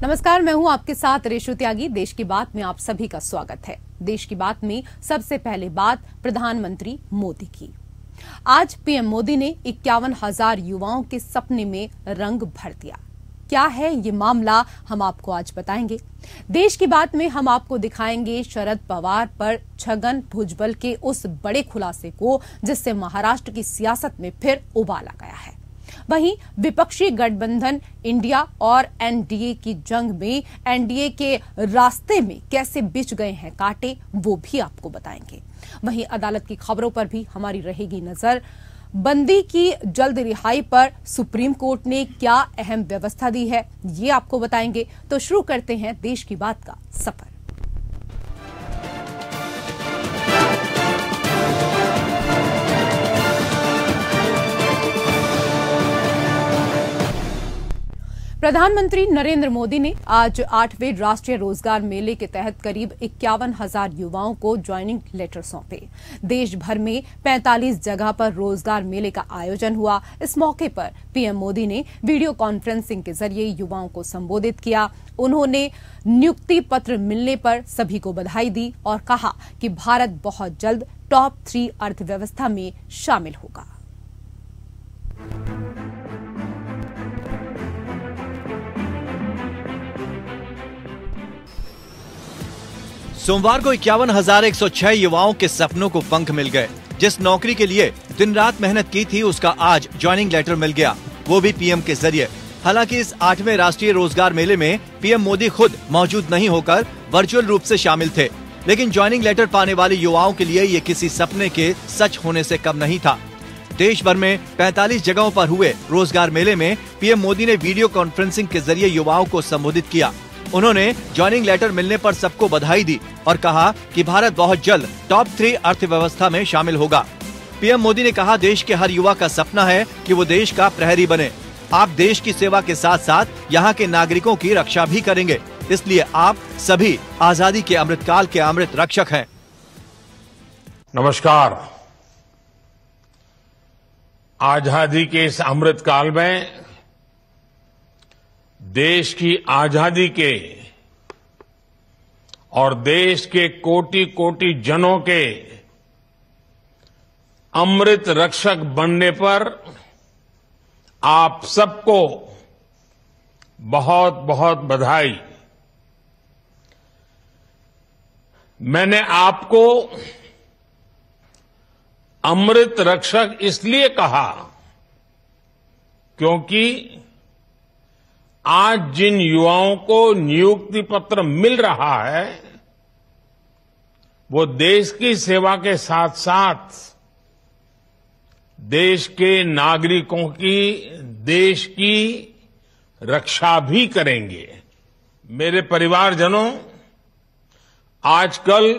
नमस्कार, मैं हूं आपके साथ रेशु त्यागी। देश की बात में आप सभी का स्वागत है। देश की बात में सबसे पहले बात प्रधानमंत्री मोदी की। आज पीएम मोदी ने 51,000 युवाओं के सपने में रंग भर दिया। क्या है ये मामला, हम आपको आज बताएंगे। देश की बात में हम आपको दिखाएंगे शरद पवार पर छगन भुजबल के उस बड़े खुलासे को जिससे महाराष्ट्र की सियासत में फिर उबाल आ गया है। वहीं विपक्षी गठबंधन इंडिया और एनडीए की जंग में एनडीए के रास्ते में कैसे बिछ गए हैं कांटे, वो भी आपको बताएंगे। वहीं अदालत की खबरों पर भी हमारी रहेगी नजर। बंदी की जल्द रिहाई पर सुप्रीम कोर्ट ने क्या अहम व्यवस्था दी है, ये आपको बताएंगे। तो शुरू करते हैं देश की बात का सफर। प्रधानमंत्री नरेंद्र मोदी ने आज 8वें राष्ट्रीय रोजगार मेले के तहत करीब 51,000 युवाओं को ज्वाइनिंग लेटर सौंपे। देश भर में 45 जगह पर रोजगार मेले का आयोजन हुआ। इस मौके पर पीएम मोदी ने वीडियो कॉन्फ्रेंसिंग के जरिए युवाओं को संबोधित किया। उन्होंने नियुक्ति पत्र मिलने पर सभी को बधाई दी और कहा कि भारत बहुत जल्द टॉप 3 अर्थव्यवस्था में शामिल होगा। सोमवार को 51,106 युवाओं के सपनों को पंख मिल गए। जिस नौकरी के लिए दिन रात मेहनत की थी उसका आज ज्वाइनिंग लेटर मिल गया, वो भी पीएम के जरिए। हालांकि इस 8वें राष्ट्रीय रोजगार मेले में पीएम मोदी खुद मौजूद नहीं होकर वर्चुअल रूप से शामिल थे, लेकिन ज्वाइनिंग लेटर पाने वाले युवाओं के लिए ये किसी सपने के सच होने से कम नहीं था। देश भर में 45 जगहों पर हुए रोजगार मेले में पीएम मोदी ने वीडियो कॉन्फ्रेंसिंग के जरिए युवाओं को संबोधित किया। उन्होंने ज्वाइनिंग लेटर मिलने पर सबको बधाई दी और कहा कि भारत बहुत जल्द टॉप 3 अर्थव्यवस्था में शामिल होगा। पीएम मोदी ने कहा, देश के हर युवा का सपना है कि वो देश का प्रहरी बने। आप देश की सेवा के साथ साथ यहाँ के नागरिकों की रक्षा भी करेंगे, इसलिए आप सभी आजादी के अमृतकाल के अमृत रक्षक हैं। नमस्कार। आजादी के इस अमृतकाल में देश की आजादी के और देश के कोटि कोटि जनों के अमृत रक्षक बनने पर आप सबको बहुत बहुत बधाई। मैंने आपको अमृत रक्षक इसलिए कहा क्योंकि आज जिन युवाओं को नियुक्ति पत्र मिल रहा है वो देश की सेवा के साथ साथ देश के नागरिकों की, देश की रक्षा भी करेंगे। मेरे परिवारजनों, आजकल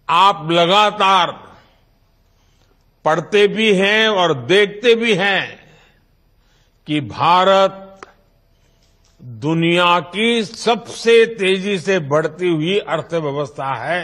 आप लगातार पढ़ते भी हैं और देखते भी हैं कि भारत दुनिया की सबसे तेजी से बढ़ती हुई अर्थव्यवस्था है।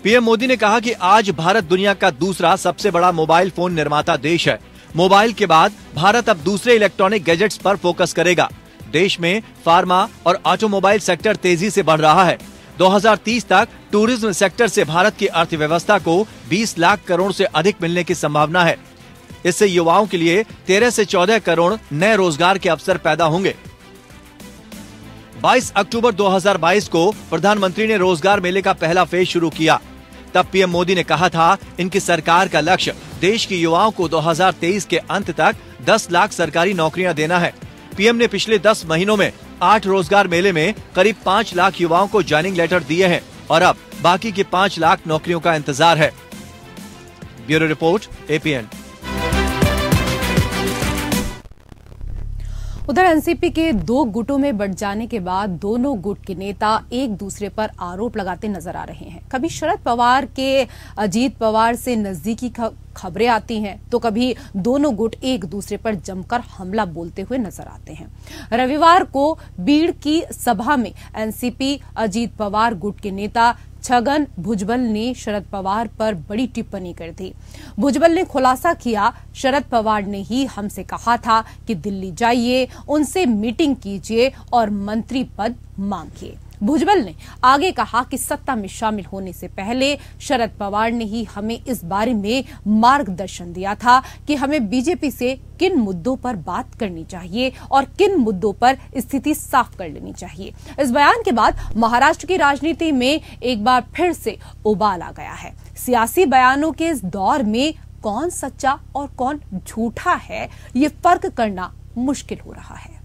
पीएम मोदी ने कहा कि आज भारत दुनिया का दूसरा सबसे बड़ा मोबाइल फोन निर्माता देश है। मोबाइल के बाद भारत अब दूसरे इलेक्ट्रॉनिक गैजेट्स पर फोकस करेगा। देश में फार्मा और ऑटोमोबाइल सेक्टर तेजी से बढ़ रहा है। 2030 तक टूरिज्म सेक्टर से भारत की अर्थव्यवस्था को 20 लाख करोड़ से अधिक मिलने की संभावना है। इससे युवाओं के लिए 13 से 14 करोड़ नए रोजगार के अवसर पैदा होंगे। 22 अक्टूबर 2022 को प्रधानमंत्री ने रोजगार मेले का पहला फेज शुरू किया। तब पीएम मोदी ने कहा था, इनकी सरकार का लक्ष्य देश के युवाओं को 2023 के अंत तक 10 लाख सरकारी नौकरियां देना है। पीएम ने पिछले 10 महीनों में 8 रोजगार मेले में करीब 5 लाख युवाओं को ज्वाइनिंग लेटर दिए हैं और अब बाकी की 5 लाख नौकरियों का इंतजार है। Bureau report, APN. उधर एनसीपी के 2 गुटों में बंट जाने के बाद दोनों गुट के नेता एक दूसरे पर आरोप लगाते नजर आ रहे हैं। कभी शरद पवार के अजीत पवार से नजदीकी खबरें आती हैं तो कभी दोनों गुट एक दूसरे पर जमकर हमला बोलते हुए नजर आते हैं। रविवार को बीड़ की सभा में एनसीपी अजीत पवार गुट के नेता छगन भुजबल ने शरद पवार पर बड़ी टिप्पणी कर दी। भुजबल ने खुलासा किया, शरद पवार ने ही हमसे कहा था कि दिल्ली जाइए, उनसे मीटिंग कीजिए और मंत्री पद मांगिए। भुजबल ने आगे कहा कि सत्ता में शामिल होने से पहले शरद पवार ने ही हमें इस बारे में मार्गदर्शन दिया था कि हमें बीजेपी से किन मुद्दों पर बात करनी चाहिए और किन मुद्दों पर स्थिति साफ कर लेनी चाहिए। इस बयान के बाद महाराष्ट्र की राजनीति में एक बार फिर से उबाल आ गया है। सियासी बयानों के इस दौर में कौन सच्चा और कौन झूठा है, ये फर्क करना मुश्किल हो रहा है।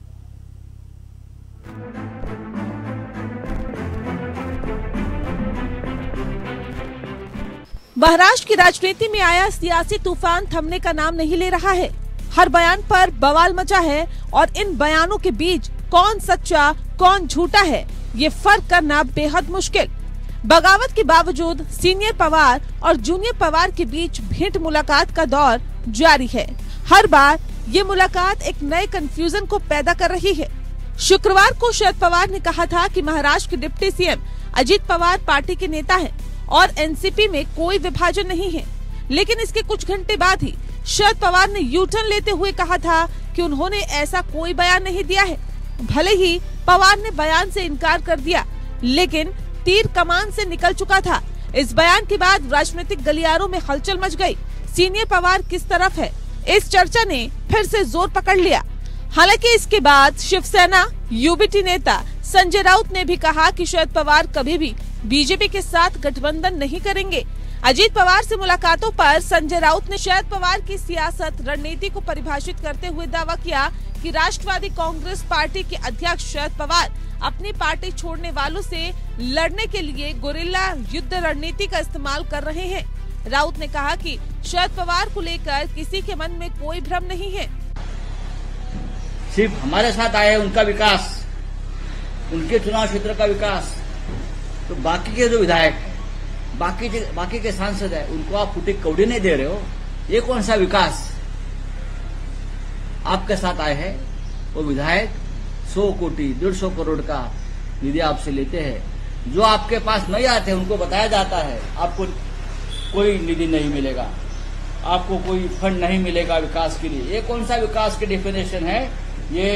महाराष्ट्र की राजनीति में आया सियासी तूफान थमने का नाम नहीं ले रहा है। हर बयान पर बवाल मचा है और इन बयानों के बीच कौन सच्चा कौन झूठा है, ये फर्क करना बेहद मुश्किल। बगावत के बावजूद सीनियर पवार और जूनियर पवार के बीच भेंट मुलाकात का दौर जारी है। हर बार ये मुलाकात एक नए कंफ्यूजन को पैदा कर रही है। शुक्रवार को शरद पवार ने कहा था कि महाराष्ट्र के deputy CM Ajit Pawar party के नेता हैं और एनसीपी में कोई विभाजन नहीं है, लेकिन इसके कुछ घंटे बाद ही शरद पवार ने यू टर्न लेते हुए कहा था कि उन्होंने ऐसा कोई बयान नहीं दिया है। भले ही पवार ने बयान से इनकार कर दिया, लेकिन तीर कमान से निकल चुका था। इस बयान के बाद राजनीतिक गलियारों में हलचल मच गई। सीनियर पवार किस तरफ है, इस चर्चा ने फिर से जोर पकड़ लिया। हालांकि इसके बाद शिवसेना यूबीटी नेता संजय राउत ने भी कहा कि शरद पवार कभी भी बीजेपी के साथ गठबंधन नहीं करेंगे। अजीत पवार से मुलाकातों पर संजय राउत ने शरद पवार की सियासत रणनीति को परिभाषित करते हुए दावा किया कि राष्ट्रवादी कांग्रेस पार्टी के अध्यक्ष शरद पवार अपनी पार्टी छोड़ने वालों से लड़ने के लिए गुरिल्ला युद्ध रणनीति का इस्तेमाल कर रहे हैं। राउत ने कहा कि शरद पवार को लेकर किसी के मन में कोई भ्रम नहीं है। सिर्फ हमारे साथ आए उनका विकास, उनके चुनाव क्षेत्र का विकास, तो बाकी के जो विधायक हैं, बाकी के सांसद हैं, उनको आप फूटी कौड़ी नहीं दे रहे हो। ये कौन सा विकास? आपके साथ आए हैं वो विधायक 100 कोटी 150 करोड़ का निधि आपसे लेते हैं। जो आपके पास नहीं आते उनको बताया जाता है आपको कोई निधि नहीं मिलेगा, आपको कोई फंड नहीं मिलेगा विकास के लिए। ये कौन सा विकास की डेफिनेशन है? ये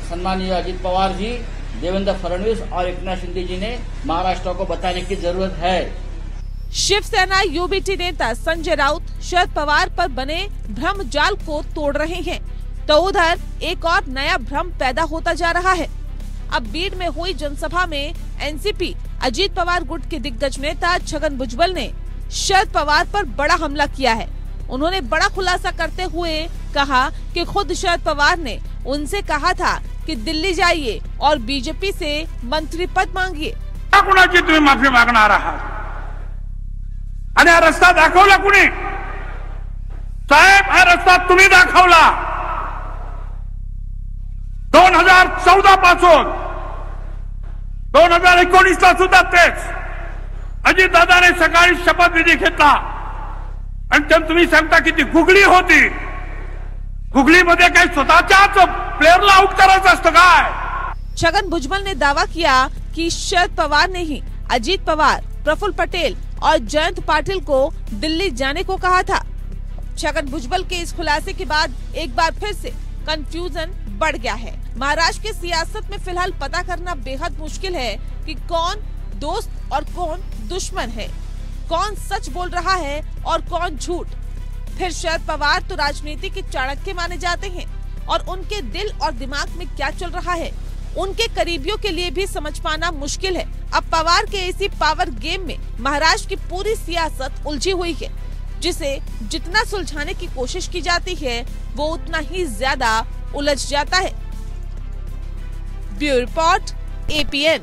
सम्मानीय अजीत पवार जी, देवेंद्र फडणवीस और एकनाथ शिंदे जी ने महाराष्ट्र को बताने की जरूरत है। शिवसेना यूबीटी नेता संजय राउत शरद पवार पर बने भ्रम जाल को तोड़ रहे हैं, तो उधर एक और नया भ्रम पैदा होता जा रहा है। अब बीड़ में हुई जनसभा में एनसीपी अजीत पवार गुट के दिग्गज नेता छगन भुजबल ने शरद पवार पर बड़ा हमला किया है। उन्होंने बड़ा खुलासा करते हुए कहा कि खुद शरद पवार ने उनसे कहा था कि दिल्ली जाइए और बीजेपी से मंत्री पद मांगिए। कुणाची तुम्ही माफी मागणार आहात आणि हा रस्ता दाखवला कुणी? साहेब, हा रस्ता तुम्ही दाखवला 2014 पासून 2019 ला सुद्धा तेच अजितदादाने सकाळी शपथविधी घेतला आणि तेव्हा तुम्ही सांगता की ती गुगली होती. गुगलीमध्ये काही स्वतःच्याच प्लेयरला आउट करायचं असतं काय? छगन भुजबल ने दावा किया कि शरद पवार ने ही अजीत पवार, प्रफुल्ल पटेल और जयंत पाटिल को दिल्ली जाने को कहा था। छगन भुजबल के इस खुलासे के बाद एक बार फिर से कंफ्यूजन बढ़ गया है। महाराष्ट्र की सियासत में फिलहाल पता करना बेहद मुश्किल है कि कौन दोस्त और कौन दुश्मन है, कौन सच बोल रहा है और कौन झूठ। फिर शरद पवार तो राजनीति के चाणक्य माने जाते हैं और उनके दिल और दिमाग में क्या चल रहा है उनके करीबियों के लिए भी समझ पाना मुश्किल है। अब पवार के इसी पावर गेम में महाराष्ट्र की पूरी सियासत उलझी हुई है, जिसे जितना सुलझाने की कोशिश की जाती है वो उतना ही ज्यादा उलझ जाता है। Bureau report, APN.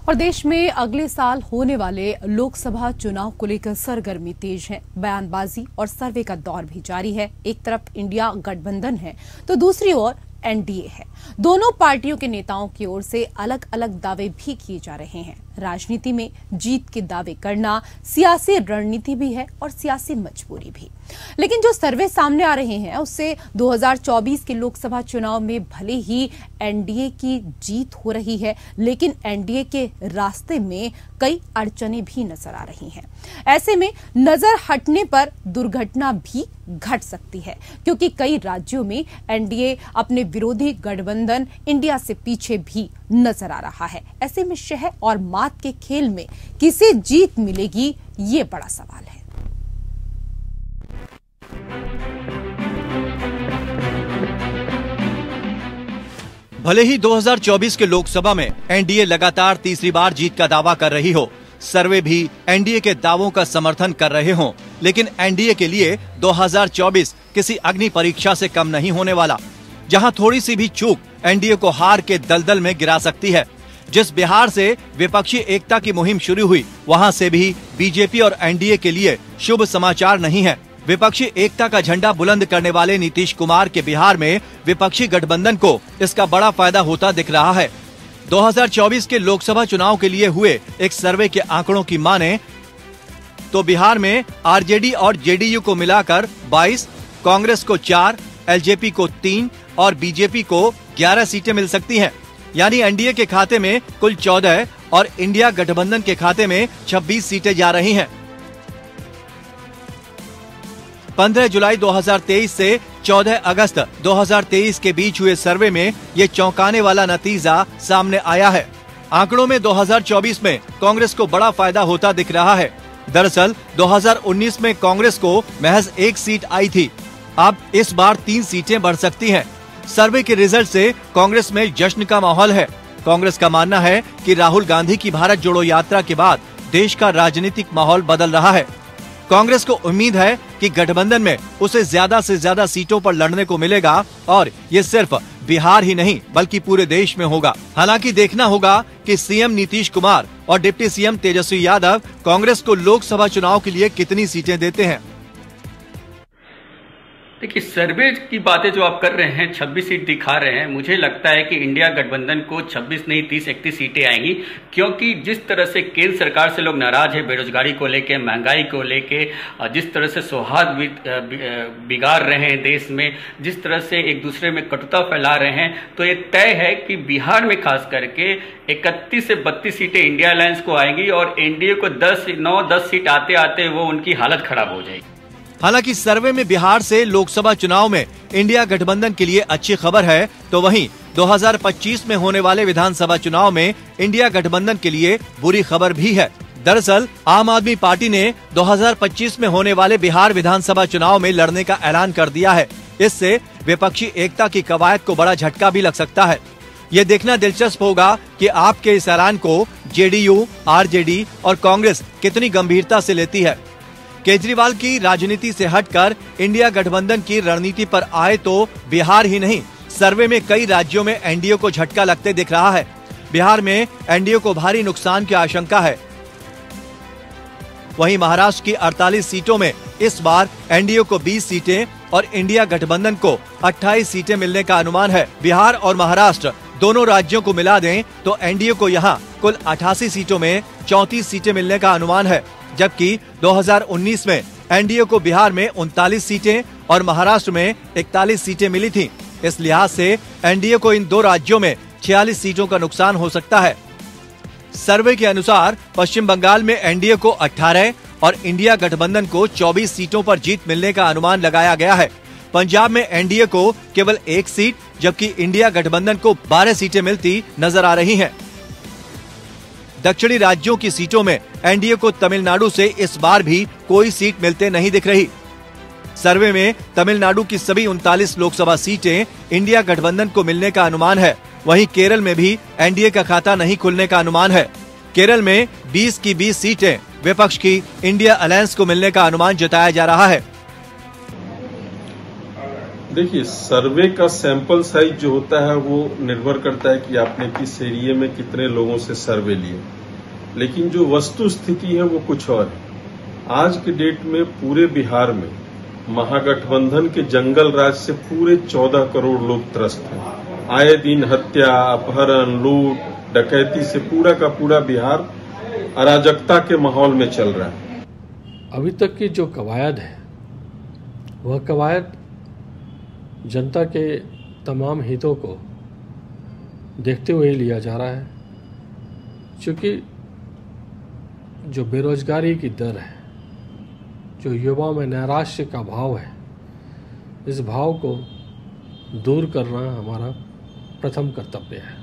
और देश में अगले साल होने वाले लोकसभा चुनाव को लेकर सरगर्मी तेज है। बयानबाजी और सर्वे का दौर भी जारी है। एक तरफ इंडिया गठबंधन है तो दूसरी ओर एनडीए है। दोनों पार्टियों के नेताओं की ओर से अलग अलग दावे भी किए जा रहे हैं। राजनीति में जीत के दावे करना सियासी रणनीति भी है और सियासी मजबूरी भी। लेकिन जो सर्वे सामने आ रहे हैं उससे 2024 के लोकसभा चुनाव में भले ही एनडीए की जीत हो रही है, लेकिन एनडीए के रास्ते में कई अड़चनें भी नजर आ रही हैं। ऐसे में नजर हटने पर दुर्घटना भी घट सकती है, क्योंकि कई राज्यों में एनडीए अपने विरोधी गठबंधन इंडिया से पीछे भी नजर आ रहा है। ऐसे में शह और मात के खेल में किसे जीत मिलेगी, ये बड़ा सवाल है। भले ही 2024 के लोकसभा में एनडीए लगातार तीसरी बार जीत का दावा कर रही हो, सर्वे भी एनडीए के दावों का समर्थन कर रहे हों, लेकिन एनडीए के लिए 2024 किसी अग्नि परीक्षा से कम नहीं होने वाला, जहां थोड़ी सी भी चूक एनडीए को हार के दलदल में गिरा सकती है। जिस बिहार से विपक्षी एकता की मुहिम शुरू हुई, वहां से भी बीजेपी और एनडीए के लिए शुभ समाचार नहीं है। विपक्षी एकता का झंडा बुलंद करने वाले नीतीश कुमार के बिहार में विपक्षी गठबंधन को इसका बड़ा फायदा होता दिख रहा है। 2024 के लोकसभा चुनाव के लिए हुए एक सर्वे के आंकड़ों की माने तो बिहार में आरजेडी और जेडीयू को मिलाकर 22, कांग्रेस को 4, एलजेपी को 3 और बीजेपी को 11 सीटें मिल सकती हैं। यानी एनडीए के खाते में कुल 14 और इंडिया गठबंधन के खाते में 26 सीटें जा रही हैं। 15 जुलाई 2023 से 14 अगस्त 2023 के बीच हुए सर्वे में ये चौंकाने वाला नतीजा सामने आया है। आंकड़ों में 2024 में कांग्रेस को बड़ा फायदा होता दिख रहा है। दरअसल 2019 में कांग्रेस को महज 1 सीट आई थी, अब इस बार 3 सीटें बढ़ सकती हैं। सर्वे के रिजल्ट से कांग्रेस में जश्न का माहौल है। कांग्रेस का मानना है कि राहुल गांधी की भारत जोड़ो यात्रा के बाद देश का राजनीतिक माहौल बदल रहा है। कांग्रेस को उम्मीद है कि गठबंधन में उसे ज्यादा से ज्यादा सीटों पर लड़ने को मिलेगा और ये सिर्फ बिहार ही नहीं बल्कि पूरे देश में होगा। हालांकि देखना होगा कि सीएम नीतीश कुमार और डिप्टी सीएम तेजस्वी यादव कांग्रेस को लोकसभा चुनाव के लिए कितनी सीटें देते हैं। देखिए, सर्वे की बातें जो आप कर रहे हैं, 26 सीट दिखा रहे हैं, मुझे लगता है कि इंडिया गठबंधन को 26 नहीं 30-31 सीटें आएंगी, क्योंकि जिस तरह से केंद्र सरकार से लोग नाराज है, बेरोजगारी को लेके, महंगाई को लेके, जिस तरह से सौहार्द बिगाड़ रहे हैं देश में, जिस तरह से एक दूसरे में कटुता फैला रहे हैं, तो ये तय है कि बिहार में खास करके 31 से 32 सीटें इंडिया अलायंस को आएंगी और एनडीए को 9-10 सीट आते आते वो उनकी हालत खराब हो जाएगी। हालांकि सर्वे में बिहार से लोकसभा चुनाव में इंडिया गठबंधन के लिए अच्छी खबर है, तो वहीं 2025 में होने वाले विधानसभा चुनाव में इंडिया गठबंधन के लिए बुरी खबर भी है। दरअसल आम आदमी पार्टी ने 2025 में होने वाले बिहार विधानसभा चुनाव में लड़ने का ऐलान कर दिया है। इससे विपक्षी एकता की कवायद को बड़ा झटका भी लग सकता है। ये देखना दिलचस्प होगा कि आपके इस ऐलान को जेडीयू, आरजेडी और कांग्रेस कितनी गंभीरता से लेती है। केजरीवाल की राजनीति से हटकर इंडिया गठबंधन की रणनीति पर आए तो बिहार ही नहीं, सर्वे में कई राज्यों में एनडीए को झटका लगते दिख रहा है। बिहार में एनडीए को भारी नुकसान की आशंका है। वहीं महाराष्ट्र की 48 सीटों में इस बार एनडीए को 20 सीटें और इंडिया गठबंधन को 28 सीटें मिलने का अनुमान है। बिहार और महाराष्ट्र दोनों राज्यों को मिला दें तो एनडीए को यहां कुल 88 सीटों में 34 सीटें मिलने का अनुमान है, जबकि 2019 में एनडीए को बिहार में 39 सीटें और महाराष्ट्र में 41 सीटें मिली थीं। इस लिहाज से एनडीए को इन दो राज्यों में 46 सीटों का नुकसान हो सकता है। सर्वे के अनुसार पश्चिम बंगाल में एनडीए को 18 और इंडिया गठबंधन को 24 सीटों पर जीत मिलने का अनुमान लगाया गया है। पंजाब में एनडीए को केवल 1 सीट जबकि इंडिया गठबंधन को 12 सीटें मिलती नजर आ रही हैं। दक्षिणी राज्यों की सीटों में एनडीए को तमिलनाडु से इस बार भी कोई सीट मिलते नहीं दिख रही। सर्वे में तमिलनाडु की सभी 39 लोकसभा सीटें इंडिया गठबंधन को मिलने का अनुमान है। वहीं केरल में भी एनडीए का खाता नहीं खुलने का अनुमान है। केरल में 20 की 20 सीटें विपक्ष की इंडिया अलायंस को मिलने का अनुमान जताया जा रहा है। देखिए, सर्वे का सैंपल साइज जो होता है वो निर्भर करता है कि आपने किस एरिया में कितने लोगों से सर्वे लिए, लेकिन जो वस्तु स्थिति है वो कुछ और है। आज के डेट में पूरे बिहार में महागठबंधन के जंगल राज से पूरे 14 करोड़ लोग त्रस्त हैं। आए दिन हत्या, अपहरण, लूट, डकैती से पूरा का पूरा बिहार अराजकता के माहौल में चल रहा है। अभी तक की जो कवायद है वह कवायद जनता के तमाम हितों को देखते हुए लिया जा रहा है, क्योंकि जो बेरोजगारी की दर है, जो युवाओं में नैराश्य का भाव है, इस भाव को दूर करना हमारा प्रथम कर्तव्य है।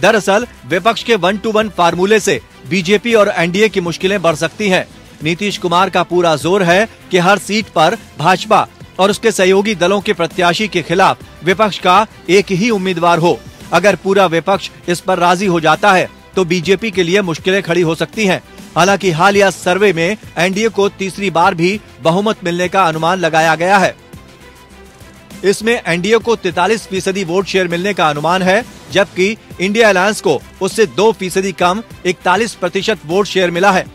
दरअसल विपक्ष के 1-to-1 फार्मूले से बीजेपी और एनडीए की मुश्किलें बढ़ सकती हैं। नीतीश कुमार का पूरा जोर है कि हर सीट पर भाजपा और उसके सहयोगी दलों के प्रत्याशी के खिलाफ विपक्ष का एक ही उम्मीदवार हो। अगर पूरा विपक्ष इस पर राजी हो जाता है तो बीजेपी के लिए मुश्किलें खड़ी हो सकती हैं। हालांकि हालिया सर्वे में एनडीए को तीसरी बार भी बहुमत मिलने का अनुमान लगाया गया है। इसमें एनडीए को 43% वोट शेयर मिलने का अनुमान है, जबकि इंडिया अलायंस को उससे 2% कम 41% वोट शेयर मिला है।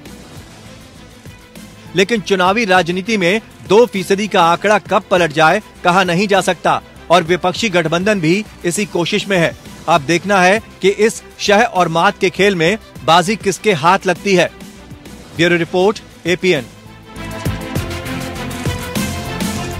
लेकिन चुनावी राजनीति में 2% का आंकड़ा कब पलट जाए कहा नहीं जा सकता और विपक्षी गठबंधन भी इसी कोशिश में है। अब देखना है कि इस शह और मात के खेल में बाजी किसके हाथ लगती है। Bureau report, APN.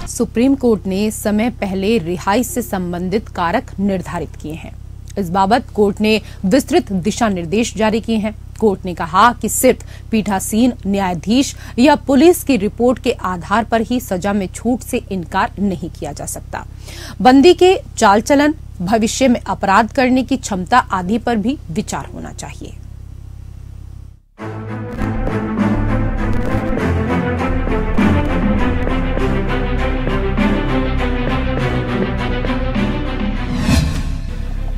Supreme court ने समय पहले रिहाई से संबंधित कारक निर्धारित किए हैं। इस बाबत कोर्ट ने विस्तृत दिशा निर्देश जारी किए हैं। कोर्ट ने कहा कि सिर्फ पीठासीन न्यायाधीश या पुलिस की रिपोर्ट के आधार पर ही सजा में छूट से इनकार नहीं किया जा सकता। बंदी के चाल चलन, भविष्य में अपराध करने की क्षमता आदि पर भी विचार होना चाहिए।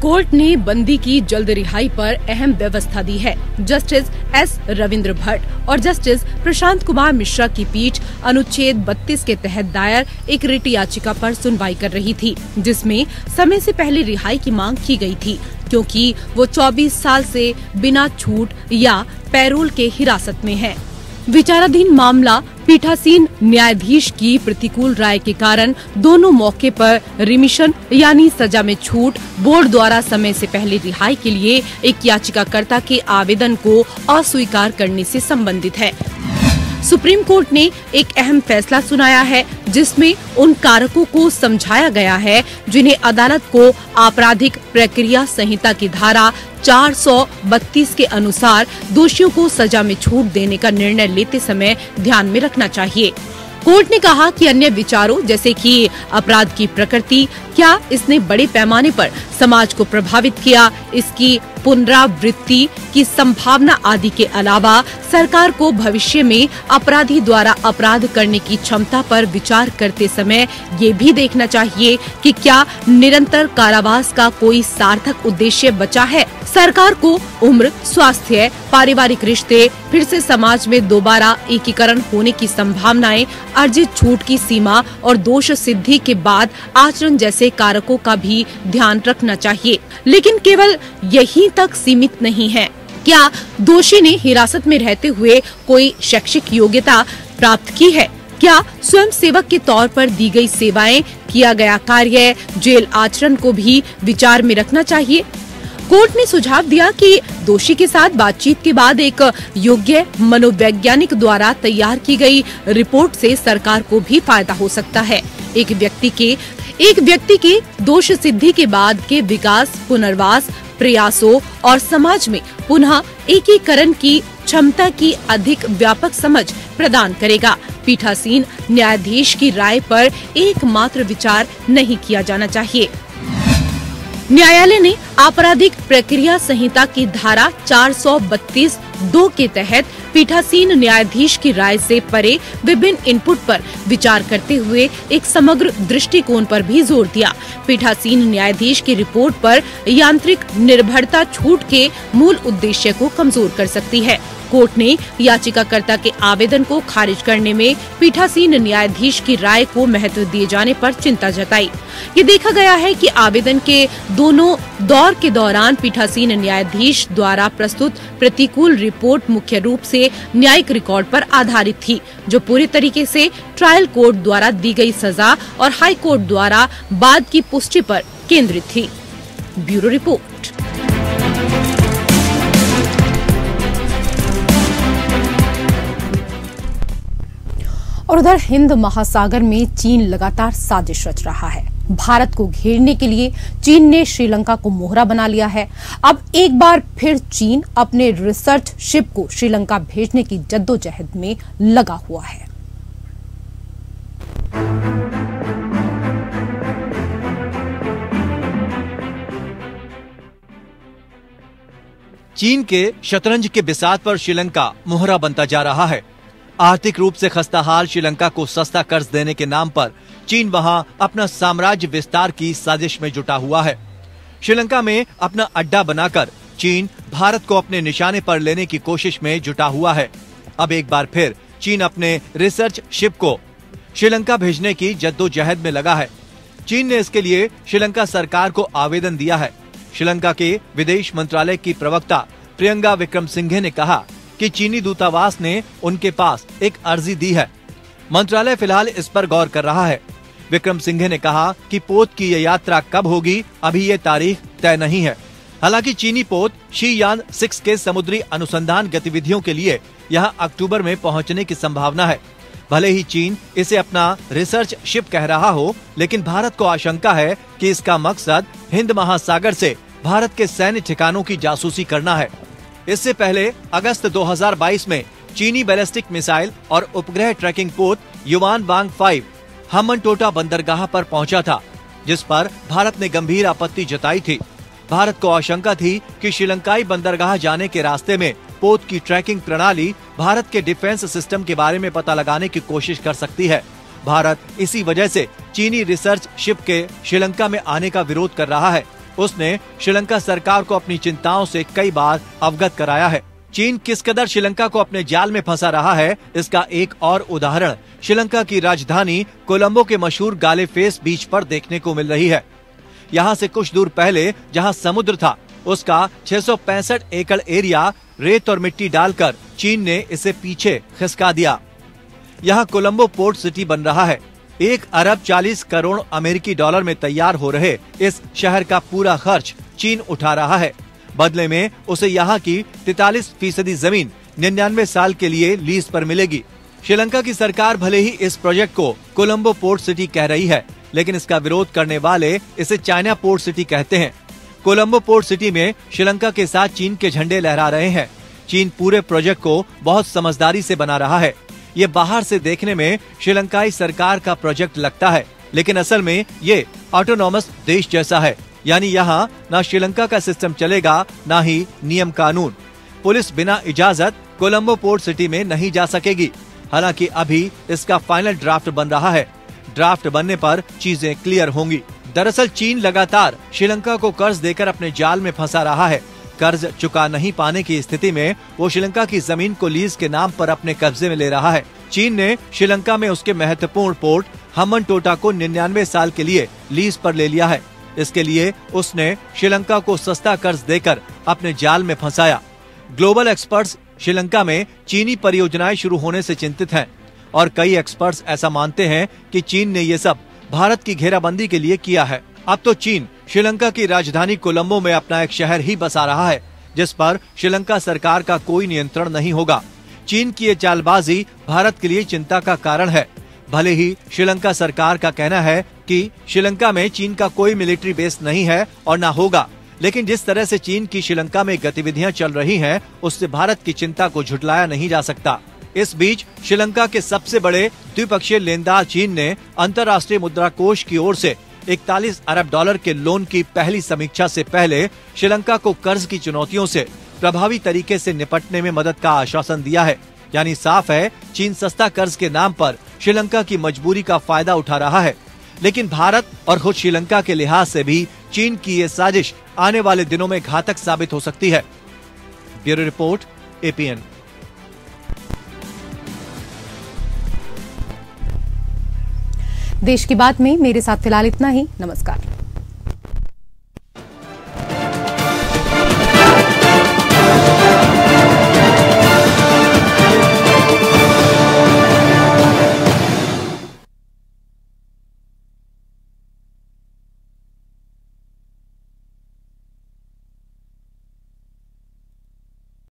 कोर्ट ने बंदी की जल्द रिहाई पर अहम व्यवस्था दी है। जस्टिस एस रविंद्र भट्ट और जस्टिस प्रशांत कुमार मिश्रा की पीठ अनुच्छेद 32 के तहत दायर एक रिट याचिका पर सुनवाई कर रही थी, जिसमें समय से पहले रिहाई की मांग की गई थी, क्योंकि वो 24 साल से बिना छूट या पैरोल के हिरासत में है। विचाराधीन मामला पीठासीन न्यायाधीश की प्रतिकूल राय के कारण दोनों मौके पर रिमिशन यानी सजा में छूट बोर्ड द्वारा समय से पहले रिहाई के लिए एक याचिकाकर्ता के आवेदन को अस्वीकार करने से संबंधित है। सुप्रीम कोर्ट ने एक अहम फैसला सुनाया है, जिसमें उन कारकों को समझाया गया है जिन्हें अदालत को आपराधिक प्रक्रिया संहिता की धारा 432 के अनुसार दोषियों को सजा में छूट देने का निर्णय लेते समय ध्यान में रखना चाहिए। कोर्ट ने कहा कि अन्य विचारों जैसे कि अपराध की प्रकृति, क्या इसने बड़े पैमाने पर समाज को प्रभावित किया, इसकी पुनरावृत्ति की संभावना आदि के अलावा सरकार को भविष्य में अपराधी द्वारा अपराध करने की क्षमता पर विचार करते समय ये भी देखना चाहिए कि क्या निरंतर कारावास का कोई सार्थक उद्देश्य बचा है। सरकार को उम्र, स्वास्थ्य, पारिवारिक रिश्ते, फिर से समाज में दोबारा एकीकरण होने की संभावनाएं, अर्जित छूट की सीमा और दोष सिद्धि के बाद आचरण जैसे कारकों का भी ध्यान रखना चाहिए। लेकिन केवल यहीं तक सीमित नहीं है। क्या दोषी ने हिरासत में रहते हुए कोई शैक्षिक योग्यता प्राप्त की है? क्या स्वयं सेवक के तौर पर दी गई सेवाएं, किया गया कार्य, जेल आचरण को भी विचार में रखना चाहिए। कोर्ट ने सुझाव दिया कि दोषी के साथ बातचीत के बाद एक योग्य मनोवैज्ञानिक द्वारा तैयार की गई रिपोर्ट से सरकार को भी फायदा हो सकता है। एक व्यक्ति के दोष सिद्धि के बाद के विकास, पुनर्वास प्रयासों और समाज में पुनः एकीकरण की क्षमता की अधिक व्यापक समझ प्रदान करेगा। पीठासीन न्यायाधीश की राय पर एकमात्र विचार नहीं किया जाना चाहिए। न्यायालय ने आपराधिक प्रक्रिया संहिता की धारा 432(2) के तहत पीठासीन न्यायाधीश की राय से परे विभिन्न इनपुट पर विचार करते हुए एक समग्र दृष्टिकोण पर भी जोर दिया। पीठासीन न्यायाधीश की रिपोर्ट पर यांत्रिक निर्भरता छूट के मूल उद्देश्य को कमजोर कर सकती है। कोर्ट ने याचिकाकर्ता के आवेदन को खारिज करने में पीठासीन न्यायाधीश की राय को महत्व दिए जाने पर चिंता जताई। ये देखा गया है कि आवेदन के दोनों दौर के दौरान पीठासीन न्यायाधीश द्वारा प्रस्तुत प्रतिकूल रिपोर्ट मुख्य रूप से न्यायिक रिकॉर्ड पर आधारित थी, जो पूरी तरीके से ट्रायल कोर्ट द्वारा दी गई सजा और हाई कोर्ट द्वारा बाद की पुष्टि पर केंद्रित थी। Bureau report. और उधर हिंद महासागर में चीन लगातार साजिश रच रहा है। भारत को घेरने के लिए चीन ने श्रीलंका को मोहरा बना लिया है। अब एक बार फिर चीन अपने रिसर्च शिप को श्रीलंका भेजने की जद्दोजहद में लगा हुआ है। चीन के शतरंज के बिसात पर श्रीलंका मोहरा बनता जा रहा है। आर्थिक रूप से खस्ताहाल श्रीलंका को सस्ता कर्ज देने के नाम पर चीन वहां अपना साम्राज्य विस्तार की साजिश में जुटा हुआ है। श्रीलंका में अपना अड्डा बनाकर चीन भारत को अपने निशाने पर लेने की कोशिश में जुटा हुआ है। अब एक बार फिर चीन अपने रिसर्च शिप को श्रीलंका भेजने की जद्दोजहद में लगा है। चीन ने इसके लिए श्रीलंका सरकार को आवेदन दिया है। श्रीलंका के विदेश मंत्रालय की प्रवक्ता प्रियंका विक्रमसिंघे ने कहा कि चीनी दूतावास ने उनके पास एक अर्जी दी है। मंत्रालय फिलहाल इस पर गौर कर रहा है। विक्रमसिंघे ने कहा कि पोत की यह यात्रा कब होगी, अभी ये तारीख तय नहीं है। हालांकि चीनी पोत शी यान 6 के समुद्री अनुसंधान गतिविधियों के लिए यहां अक्टूबर में पहुंचने की संभावना है। भले ही चीन इसे अपना रिसर्च शिप कह रहा हो, लेकिन भारत को आशंका है कि इसका मकसद हिंद महासागर से भारत के सैन्य ठिकानों की जासूसी करना है। इससे पहले अगस्त 2022 में चीनी बैलिस्टिक मिसाइल और उपग्रह ट्रैकिंग पोत युवान वांग 5 हम्मनटोटा बंदरगाह पर पहुंचा था, जिस पर भारत ने गंभीर आपत्ति जताई थी। भारत को आशंका थी कि श्रीलंकाई बंदरगाह जाने के रास्ते में पोत की ट्रैकिंग प्रणाली भारत के डिफेंस सिस्टम के बारे में पता लगाने की कोशिश कर सकती है। भारत इसी वजह से चीनी रिसर्च शिप के श्रीलंका में आने का विरोध कर रहा है। उसने श्रीलंका सरकार को अपनी चिंताओं से कई बार अवगत कराया है। चीन किस कदर श्रीलंका को अपने जाल में फंसा रहा है, इसका एक और उदाहरण श्रीलंका की राजधानी कोलंबो के मशहूर गाले फेस बीच पर देखने को मिल रही है। यहाँ से कुछ दूर पहले जहाँ समुद्र था, उसका 665 एकड़ एरिया रेत और मिट्टी डालकर चीन ने इसे पीछे खिसका दिया। यहाँ कोलंबो पोर्ट सिटी बन रहा है। 1 अरब 40 करोड़ अमेरिकी डॉलर में तैयार हो रहे इस शहर का पूरा खर्च चीन उठा रहा है। बदले में उसे यहाँ की 43% जमीन 99 साल के लिए लीज पर मिलेगी। श्रीलंका की सरकार भले ही इस प्रोजेक्ट को कोलंबो पोर्ट सिटी कह रही है, लेकिन इसका विरोध करने वाले इसे चाइना पोर्ट सिटी कहते हैं। कोलंबो पोर्ट सिटी में श्रीलंका के साथ चीन के झंडे लहरा रहे हैं। चीन पूरे प्रोजेक्ट को बहुत समझदारी से बना रहा है। ये बाहर से देखने में श्रीलंकाई सरकार का प्रोजेक्ट लगता है, लेकिन असल में ये ऑटोनॉमस देश जैसा है। यानी यहाँ न श्रीलंका का सिस्टम चलेगा, न ही नियम कानून। पुलिस बिना इजाजत कोलंबो पोर्ट सिटी में नहीं जा सकेगी। हालांकि अभी इसका फाइनल ड्राफ्ट बन रहा है। ड्राफ्ट बनने पर चीजें क्लियर होंगी। दरअसल चीन लगातार श्रीलंका को कर्ज देकर अपने जाल में फंसा रहा है। कर्ज चुका नहीं पाने की स्थिति में वो श्रीलंका की जमीन को लीज के नाम पर अपने कब्जे में ले रहा है। चीन ने श्रीलंका में उसके महत्वपूर्ण पोर्ट हम्मनटोटा को 99 साल के लिए लीज पर ले लिया है। इसके लिए उसने श्रीलंका को सस्ता कर्ज देकर अपने जाल में फंसाया। ग्लोबल एक्सपर्ट्स श्रीलंका में चीनी परियोजनाएं शुरू होने से चिंतित हैं और कई एक्सपर्ट्स ऐसा मानते हैं कि चीन ने ये सब भारत की घेराबंदी के लिए किया है। अब तो चीन श्रीलंका की राजधानी कोलंबो में अपना एक शहर ही बसा रहा है, जिस पर श्रीलंका सरकार का कोई नियंत्रण नहीं होगा। चीन की ये चालबाजी भारत के लिए चिंता का कारण है। भले ही श्रीलंका सरकार का कहना है कि श्रीलंका में चीन का कोई मिलिट्री बेस नहीं है और न होगा, लेकिन जिस तरह से चीन की श्रीलंका में गतिविधियां चल रही हैं, उससे भारत की चिंता को झुठलाया नहीं जा सकता। इस बीच श्रीलंका के सबसे बड़े द्विपक्षीय लेनदार चीन ने अंतर्राष्ट्रीय मुद्रा कोष की ओर से 41 अरब डॉलर के लोन की पहली समीक्षा से पहले श्रीलंका को कर्ज की चुनौतियों से प्रभावी तरीके से निपटने में मदद का आश्वासन दिया है। यानी साफ है, चीन सस्ता कर्ज के नाम पर श्रीलंका की मजबूरी का फायदा उठा रहा है। लेकिन भारत और खुद श्रीलंका के लिहाज से भी चीन की ये साजिश आने वाले दिनों में घातक साबित हो सकती है। Bureau report, APN। देश की बात में मेरे साथ फिलहाल इतना ही। नमस्कार।